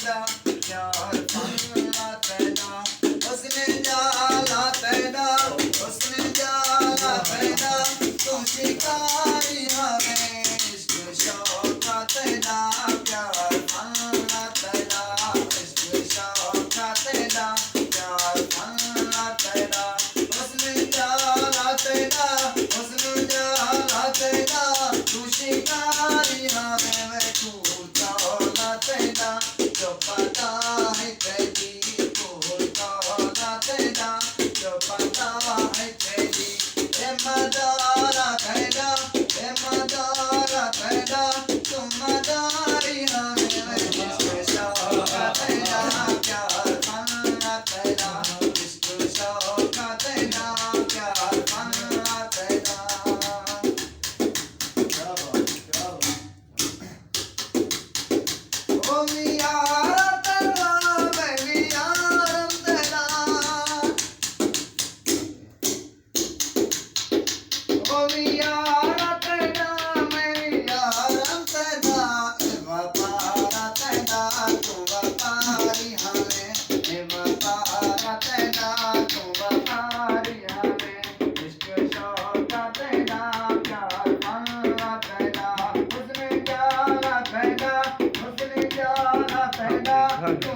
तेरा प्यार फल्ला तेरा हुस्न जाला तेरा हुस्न जाला तेरा तू शिकारी हमें इश्क शौक तेरा प्यार फल्ला तेरा इश्क शौक तेरा प्यार फल्ला तेरा हुस्न जाला तेरा हुस्न जाला तेरा तू शिकारी हमें मैं तू जाला तेरा जो पता है तेरी कोई जाला तेरा जो पता है तेरी ए मदारा तेरा ए मदारा तेरा तू मदारी हमें मैं इश्क शौक तेरा प्यार फल्ला तेरा इश्क शौक तेरा प्यार फल्ला तेरा ओ मियारा तेरा मैं मियारम तेरा ओ मियारा तेरा मैं मियारम तेरा ए वफारा तेरा तू वफारी हमें ए वफारा तेरा तू वफारी हमें इश्क शौक तेरा प्यार फल्ला तेरा हुस्न जाला तेरा हुस्न जाला तेरा तू